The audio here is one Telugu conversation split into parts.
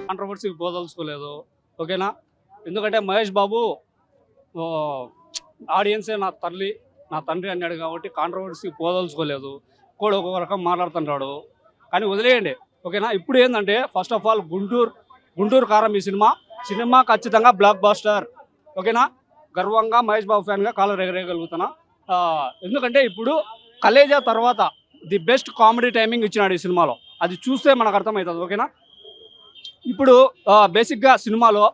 కాంట్రవర్సీకి పోదలుచుకోలేదు. ఓకేనా? ఎందుకంటే మహేష్ బాబు ఆడియన్సే నా తల్లి నా తండ్రి అన్నాడు కాబట్టి కాంట్రవర్సీకి పోదలుచుకోలేదు. కూడా ఒక్కొక్క రకం మాట్లాడుతుంటాడు, కానీ వదిలేయండి. ఓకేనా? ఇప్పుడు ఏంటంటే ఫస్ట్ ఆఫ్ ఆల్ గుంటూరు కారం ఈ సినిమా ఖచ్చితంగా బ్లాక్ బాస్టర్. ఓకేనా? గర్వంగా మహేష్ బాబు ఫ్యాన్గా కాలర్ ఎగరేయగలుగుతున్నా. ఎందుకంటే ఇప్పుడు కలేజా తర్వాత ది బెస్ట్ కామెడీ టైమింగ్ ఇచ్చినాడు ఈ సినిమాలో. అది చూస్తే మనకు అర్థమవుతుంది. ఓకేనా? ఇప్పుడు బేసిక్గా సినిమాలో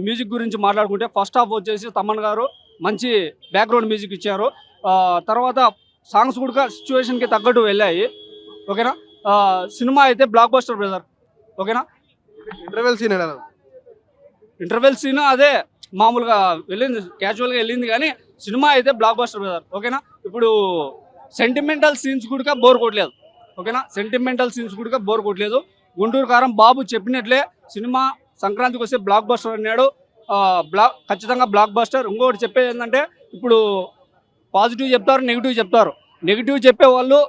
మ్యూజిక్ గురించి మాట్లాడుకుంటే ఫస్ట్ హాఫ్ వచ్చేసి తమన్ గారు మంచి బ్యాక్గ్రౌండ్ మ్యూజిక్ ఇచ్చారు. తర్వాత సాంగ్స్ కూడా సిచ్యువేషన్కి తగ్గట్టు వెళ్ళాయి. ఓకేనా? సినిమా అయితే బ్లాక్ బస్టర్ బ్రదర్. ఓకేనా? ఇంటర్వెల్ సీన్ అదే మామూలుగా వెళ్ళింది, క్యాజువల్గా వెళ్ళింది, కానీ సినిమా అయితే బ్లాక్ బస్టర్ బ్రదర్. ఓకేనా? ఇప్పుడు సెంటిమెంటల్ సీన్స్ కూడా బోర్ కొట్టలేదు. ఓకేనా? సెంటిమెంటల్ సీన్స్ కూడా బోర్ కొట్టలేదు. గుంటూరు కారం బాబు చెప్పినట్లే సినిమా సంక్రాంతికి వస్తే బ్లాక్ బస్టర్ అన్నాడు. ఖచ్చితంగా బ్లాక్ బస్టర్. ఇంకోటి చెప్పేది ఏంటంటే ఇప్పుడు పాజిటివ్ చెప్తారు, నెగిటివ్ చెప్తారు. నెగిటివ్ చెప్పే వాళ్ళు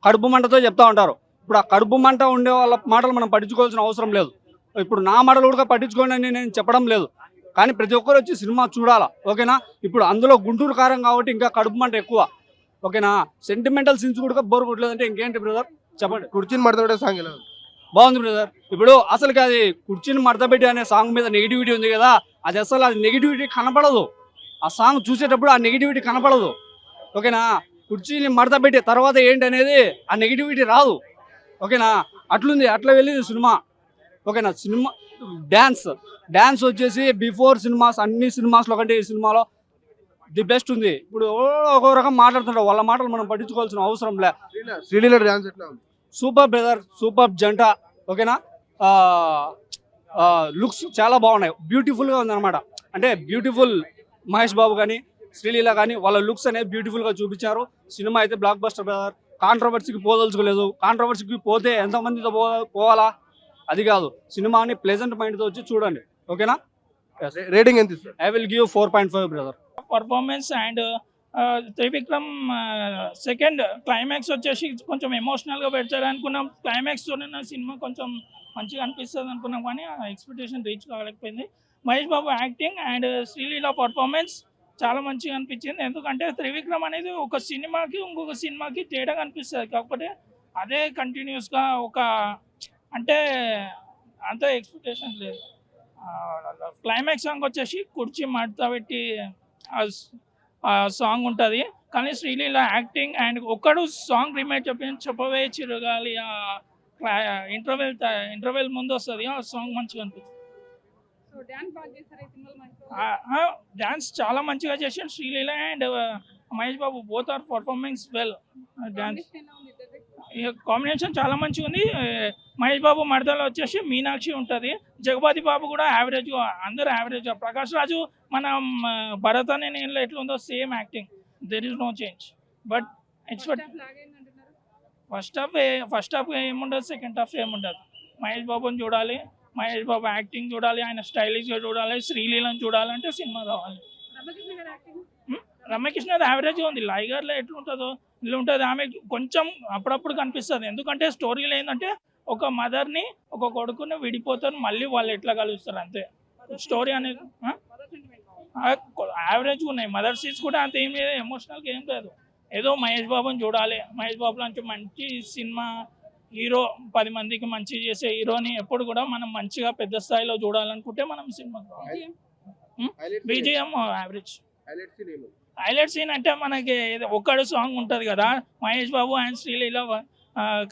కడుపు మంటతో చెప్తా ఉంటారు. ఇప్పుడు ఆ కడుపు మంట ఉండే వాళ్ళ మాటలు మనం పట్టించుకోవాల్సిన అవసరం లేదు. ఇప్పుడు నా మాటలు కూడా పట్టించుకోండి అని నేను చెప్పడం లేదు, కానీ ప్రతి ఒక్కరు వచ్చి సినిమా చూడాలా. ఓకేనా? ఇప్పుడు అందులో గుంటూరు కారం కాబట్టి ఇంకా కడుపు మంట ఎక్కువ. ఓకేనా? సెంటిమెంటల్ సీన్స్ కూడా బోర్ కొట్టలేదంటే ఇంకేంటి బ్రదర్ చెప్పండి. కుర్చీని మడత సాంగ్ బాగుంది బ్రదర్. ఇప్పుడు అసలుకి అది కుర్చీని మడతపెట్టి అనే సాంగ్ మీద నెగిటివిటీ ఉంది కదా, అది అసలు అది నెగిటివిటీ కనపడదు. ఆ సాంగ్ చూసేటప్పుడు ఆ నెగిటివిటీ కనపడదు. ఓకేనా? కుర్చీని మడతపెట్టి తర్వాత ఏంటి అనేది ఆ నెగిటివిటీ రాదు. ఓకేనా? అట్లుంది, అట్లా వెళ్ళింది సినిమా. ఓకేనా? సినిమా డ్యాన్స్ వచ్చేసి బిఫోర్ సినిమాస్ అన్ని సినిమాస్లో కంటే ఈ సినిమాలో ది బెస్ట్ ఉంది. ఇప్పుడు ఒక్కో రకం మాట్లాడుతుంటారు, వాళ్ళ మాటలు మనం పట్టించుకోవాల్సిన అవసరం లే. శ్రీలీల డాన్స్ ఎట్లా ఉంది? సూపర్ బ్రదర్, సూపర్ జంట. ఓకేనా? లుక్స్ చాలా బాగున్నాయి, బ్యూటిఫుల్గా ఉందన్నమాట. అంటే బ్యూటిఫుల్ మహేష్ బాబు కానీ శ్రీలీల కానీ వాళ్ళ లుక్స్ అనేది బ్యూటిఫుల్గా చూపించారు. సినిమా అయితే బ్లాక్ బస్టర్ బ్రదర్. కాంట్రవర్సీకి పోదలుచుకోలేదు. కాంట్రవర్సీకి పోతే ఎంతమందితో పోవాలా అది కాదు. సినిమాని ప్లెజెంట్ మైండ్తో వచ్చి చూడండి. ఓకేనా? రేటింగ్ ఎంత ఇస్తారు? I will give 4.5 brother. Performance and Trivikram second climax వచ్చేసి కొంచెం ఎమోషనల్గా పెట్టారు అనుకున్నాం. క్లైమాక్స్తోనే సినిమా కొంచెం మంచిగా అనిపిస్తుంది అనుకున్నాం, కానీ ఎక్స్పెక్టేషన్ రీచ్ కాలేకపోయింది. Mahesh Babu acting and Sreeleela performance చాలా మంచిగా అనిపించింది. ఎందుకంటే త్రివిక్రమ్ అనేది ఒక సినిమాకి ఇంకొక సినిమాకి తేడా కనిపిస్తుంది, కాకపోతే అదే కంటిన్యూస్గా ఒక అంటే అంత ఎక్స్పెక్టేషన్ లేదు. క్లైమాక్స్ సాంగ్ వచ్చేసి కుర్చీ మడత పెట్టి ఆ సాంగ్ ఉంటుంది, కానీ శ్రీలీల యాక్టింగ్ అండ్ ఒక్కడు సాంగ్ రీమేక్ చెప్పవే చిరగాలి ఇంటర్వెల్ ముందు వస్తుంది, ఆ సాంగ్ మంచిగా అనిపిస్తుంది. డాన్స్ చాలా మంచిగా చేశాడు Sreeleela and Mahesh Babu, both are performance well. Dance combination చాలా మంచిగా ఉంది. మహేష్ బాబు మడతలో వచ్చేసి మీనాక్షి ఉంటుంది. జగపతి బాబు కూడా యావరేజ్, అందరూ యావరేజ్. ప్రకాష్ రాజు మన భరత్ అనే నేను ఎట్లా ఉందో same acting, there is no change. But first half ఏముండదు, సెకండ్ హాఫ్ ఏముండదు. మహేష్ బాబుని చూడాలి, మహేష్ బాబు యాక్టింగ్ చూడాలి, ఆయన స్టైలిష్గా చూడాలి, శ్రీలీలను చూడాలంటే సినిమా కావాలి. రమ్యకృష్ణ యావరేజ్గా ఉంది. లైగర్లో ఎట్లుంటుందో ఇల్లు ఉంటుంది. ఆమె కొంచెం అప్పుడప్పుడు కనిపిస్తుంది, ఎందుకంటే స్టోరీలో ఏంటంటే ఒక మదర్ని ఒక కొడుకుని విడిపోతారు, మళ్ళీ వాళ్ళు ఎట్లా కలుస్తారు అంతే. స్టోరీ అనేది యావరేజ్గా ఉన్నాయి. మదర్ సీన్స్ కూడా అంత ఏం లేదు, ఎమోషనల్గా ఏం లేదు. ఏదో మహేష్ బాబుని చూడాలి, మహేష్ బాబు లాంటి మంచి సినిమా హీరో, 10 మందికి మంచి చేసే హీరోని ఎప్పుడు కూడా మనం మంచిగా పెద్ద స్థాయిలో చూడాలనుకుంటే మనం cinema BGM average. Highlight scene అంటే మనకి ఒక్కడు సాంగ్ ఉంటుంది కదా, మహేష్ బాబు అండ్ శ్రీలీల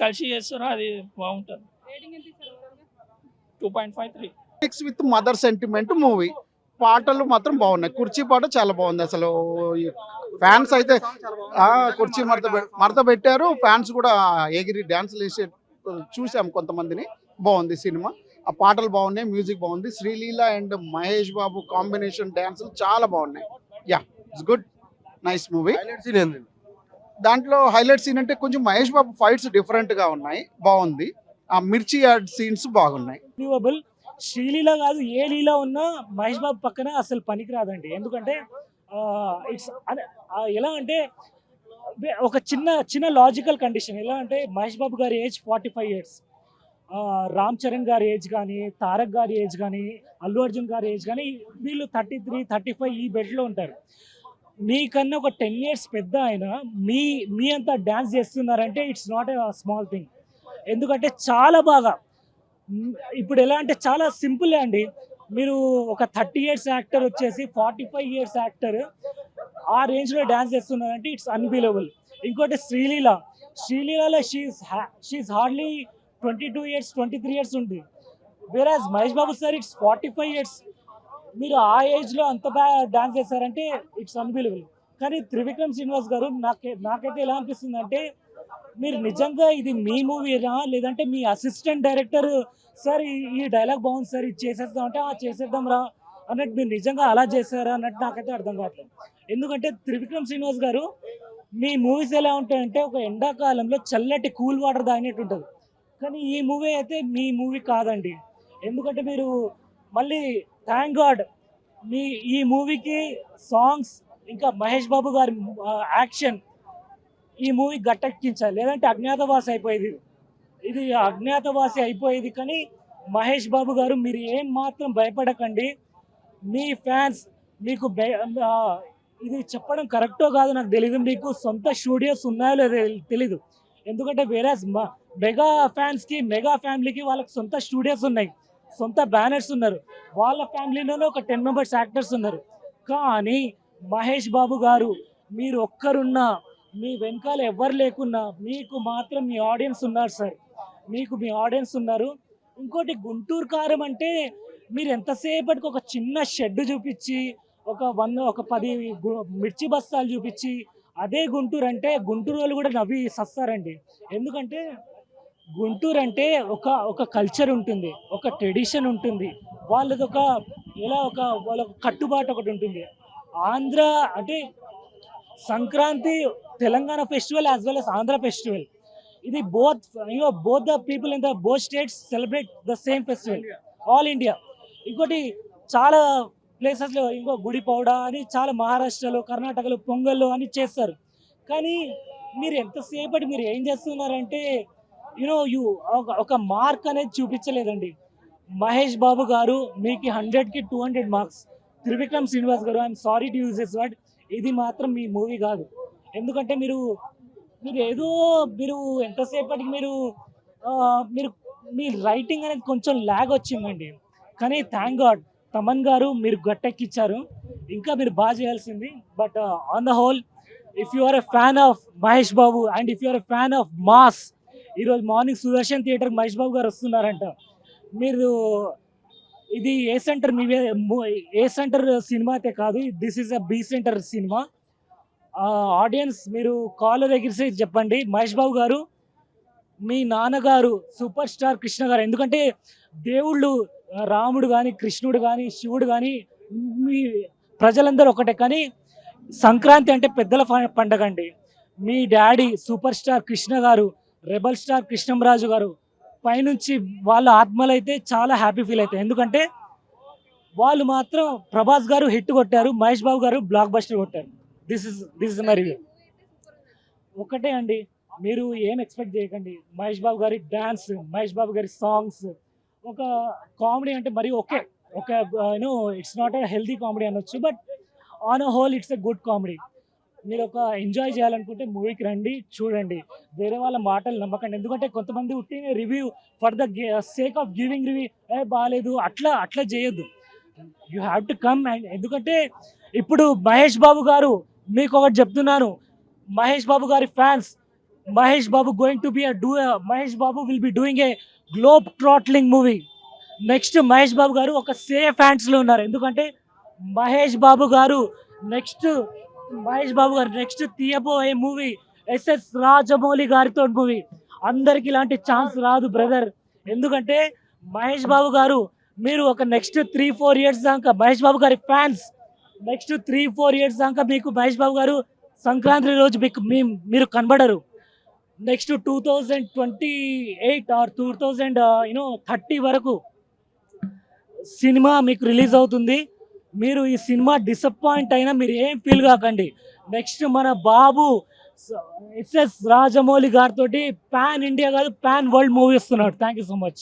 కలిసి చేస్తారో అది బాగుంటుంది. 2.53 విత్ మదర్ సెంటిమెంట్ మూవీ. పాటలు మాత్రం బాగున్నాయి. కుర్చీ పాట చాలా బాగుంది. అసలు ఫ్యాన్స్ అయితే కుర్చీ మడత పెట్టారు. ఫ్యాన్స్ కూడా ఎగిరి డ్యాన్స్లు వేసే చూసాం కొంతమందిని. బాగుంది సినిమా. ఆ పాటలు బాగున్నాయి, మ్యూజిక్ బాగుంది. Sreeleela and Mahesh Babu combination డ్యాన్సులు చాలా బాగున్నాయి. Yeah, it's good, nice movie. దాంట్లో హైలైట్ సీన్ అంటే కొంచెం మహేష్ బాబు ఫైట్స్ డిఫరెంట్గా ఉన్నాయి, బాగుంది. ఆ మిర్చి యాడ్ సీన్స్ బాగున్నాయి. శ్రీలీల కాదు, ఏ లీల ఉన్నా మహేష్ బాబు పక్కన అసలు పనికిరాదండి. ఎందుకంటే ఇట్స్ ఎలా అంటే ఒక చిన్న లాజికల్ కండిషన్. ఎలా అంటే మహేష్ బాబు గారి ఏజ్ 45 years. రామ్ చరణ్ గారి ఏజ్ కానీ, తారక్ గారి ఏజ్ కానీ, అల్లు అర్జున్ గారి ఏజ్ కానీ వీళ్ళు 33, 35 ఈ బెల్ట్లో ఉంటారు. మీకన్నా ఒక 10 ఇయర్స్ పెద్ద ఆయన మీ అంతా డ్యాన్స్ చేస్తున్నారంటే it's not a small thing. ఎందుకంటే చాలా బాగా ఇప్పుడు ఎలా అంటే చాలా సింపుల్ అండి. మీరు ఒక 30 ఇయర్స్ యాక్టర్ వచ్చేసి 45 ఇయర్స్ యాక్టర్ ఆ రేంజ్లో డ్యాన్స్ చేస్తున్నారంటే ఇట్స్ అన్బిలీవబుల్. ఇంకోటి శ్రీలీలలో షీఈస్ హార్డ్లీ 22 ఇయర్స్ 23 ఇయర్స్ ఉంది. వేరాజ్ Mahesh Babu sir it's 45 years. మీరు ఆ ఏజ్లో అంత బాగా డాన్స్ చేస్తారంటే ఇట్స్ అన్బిలీవబుల్. కానీ త్రివిక్రమ్ శ్రీనివాస్ గారు నాకైతే ఎలా అనిపిస్తుంది అంటే మీరు నిజంగా ఇది మీ మూవీనా లేదంటే మీ అసిస్టెంట్ డైరెక్టర్ సార్ ఈ డైలాగ్ బాగుంది సార్ ఇది చేసేద్దాం అంటే చేసేద్దాం రా అన్నట్టు మీరు నిజంగా అలా చేశారా అన్నట్టు నాకైతే అర్థం కావట్లేదు. ఎందుకంటే త్రివిక్రమ్ శ్రీనివాస్ గారు మీ మూవీస్ ఎలా ఉంటాయంటే ఒక ఎండాకాలంలో చల్లటి కూల్ వాటర్ తాగినట్టు ఉంటుంది. కానీ ఈ మూవీ అయితే మీ మూవీ కాదండి. ఎందుకంటే మీరు మళ్ళీ థ్యాంక్ గాడ్ ఈ మూవీకి సాంగ్స్ ఇంకా మహేష్ బాబు గారి యాక్షన్ ఈ మూవీ గట్టెక్కించాలి. లేదంటే అజ్ఞాతవాసి అయిపోయేది. ఇది అజ్ఞాతవాసి అయిపోయేది. కానీ మహేష్ బాబు గారు మీరు ఏం మాత్రం భయపడకండి. మీ ఫ్యాన్స్ మీకు ఇది చెప్పడం కరెక్టో కాదు నాకు తెలియదు. మీకు సొంత స్టూడియోస్ ఉన్నాయో లేదో తెలీదు. ఎందుకంటే వేరే మెగా ఫ్యాన్స్కి మెగా ఫ్యామిలీకి వాళ్ళకి సొంత స్టూడియోస్ ఉన్నాయి, సొంత బ్యానర్స్ ఉన్నారు. వాళ్ళ ఫ్యామిలీలోనే ఒక 10 మెంబర్స్ యాక్టర్స్ ఉన్నారు. కానీ మహేష్ బాబు గారు మీరు ఒక్కరున్నా మీ వెనకాల ఎవరు లేకున్నా మీకు మాత్రం మీ ఆడియన్స్ ఉన్నారు సార్. మీకు మీ ఆడియన్స్ ఉన్నారు. ఇంకోటి గుంటూరు కారం అంటే మీరు ఎంతసేపటికి ఒక చిన్న షెడ్ చూపించి ఒక 10 మిర్చి బస్తాలు చూపించి అదే గుంటూరు అంటే గుంటూరు వాళ్ళు కూడా నవ్వి సస్తారండి. ఎందుకంటే గుంటూరు అంటే ఒక కల్చర్ ఉంటుంది, ఒక ట్రెడిషన్ ఉంటుంది, వాళ్ళది వాళ్ళ కట్టుబాటు ఒకటి ఉంటుంది. ఆంధ్ర అంటే Sankranti Telangana festival as well as Andhra festival. ఇది both the people in the both states celebrate the same festival, all India. ఇంకోటి చాలా ప్లేసెస్లో ఇంకో గుడి పౌడ అని చాలా మహారాష్ట్రలో కర్ణాటకలో పొంగల్లో అని చేస్తారు. కానీ మీరు ఎంతసేపటి మీరు ఏం చేస్తున్నారంటే ఒక మార్క్ అనేది చూపించలేదండి. మహేష్ బాబు గారు మీకు 100కి 200 మార్క్స్. త్రివిక్రమ్ శ్రీనివాస్ గారు I'm sorry to use this word, ఇది మాత్రం మీ మూవీ కాదు. ఎందుకంటే మీరు ఎంతసేపటికి మీరు మీ రైటింగ్ అనేది కొంచెం ల్యాగ్ వచ్చిందండి. కానీ థ్యాంక్ గాడ్ తమన్ గారు మీరు గట్టెక్కిచ్చారు. ఇంకా మీరు బాగా చేయాల్సింది. But on the whole if you are a fan of Mahesh Babu and if you are a fan of mass, ఈరోజు మార్నింగ్ సుదర్శన్ థియేటర్కి మహేష్ బాబు గారు వస్తున్నారంట. మీరు ఇది ఏ సెంటర్ సినిమా అయితే కాదు, this is a B centre cinema. Audience మీరు కాలర్ ఎగిరిసి చెప్పండి మహేష్ బాబు గారు మీ నాన్నగారు సూపర్ స్టార్ కృష్ణ గారు. ఎందుకంటే దేవుళ్ళు రాముడు కానీ కృష్ణుడు కానీ శివుడు కానీ మీ ప్రజలందరూ ఒకటే. కానీ సంక్రాంతి అంటే పెద్దల పండగ అండి. మీ డాడీ సూపర్ స్టార్ కృష్ణ గారు, రెబల్ స్టార్ కృష్ణంరాజు గారు పైనుంచి వాళ్ళ ఆత్మలైతే చాలా హ్యాపీ ఫీల్ అవుతాయి. ఎందుకంటే వాళ్ళు మాత్రం ప్రభాస్ గారు హిట్ కొట్టారు, మహేష్ బాబు గారు బ్లాక్ బస్టర్ కొట్టారు. This is my review. ఒకటే అండి, మీరు ఏం ఎక్స్పెక్ట్ చేయకండి. మహేష్ బాబు గారి డ్యాన్స్, మహేష్ బాబు గారి సాంగ్స్, ఒక కామెడీ అంటే మరి it's not a healthy comedy అనొచ్చు, but on a whole it's a good comedy. మీరు ఒక ఎంజాయ్ చేయాలనుకుంటే మూవీకి రండి, చూడండి. వేరే వాళ్ళ మాటలు నమ్మకండి. ఎందుకంటే కొంతమంది ఉట్టిన review for the sake of giving review, బాగాలేదు అట్లా చేయొద్దు. You have to come. And ఎందుకంటే ఇప్పుడు మహేష్ బాబు గారు మీకు ఒకటి చెప్తున్నాను, మహేష్ బాబు గారి fans, Mahesh Babu Mahesh Babu will be doing a globe trotting movie. Next Mahesh Babu గారు ఒక సేఫ్ హ్యాండ్స్లో ఉన్నారు. ఎందుకంటే మహేష్ బాబు గారు నెక్స్ట్ తీయబోయే మూవీ ఎస్ఎస్ రాజమౌళి గారితో మూవీ. అందరికి ఇలాంటి ఛాన్స్ రాదు బ్రదర్. ఎందుకంటే మహేష్ బాబు గారు మీరు ఒక నెక్స్ట్ 3-4 ఇయర్స్ దాకా మహేష్ బాబు గారి ఫ్యాన్స్, నెక్స్ట్ 3-4 ఇయర్స్ దాకా మీకు మహేష్ బాబు గారు సంక్రాంతి రోజు మీరు కనబడరు. నెక్స్ట్ 2028 ఆర్ 2030 వరకు సినిమా మీకు రిలీజ్ అవుతుంది. మీరు ఈ సినిమా డిసప్పాయింట్ అయినా మీరు ఏం ఫీల్ కాకండి. నెక్స్ట్ మన బాబు ఎస్ఎస్ రాజమౌళి గారితో పాన్ ఇండియా కాదు పాన్ వరల్డ్ మూవీ ఇస్తున్నాడు. Thank you so much.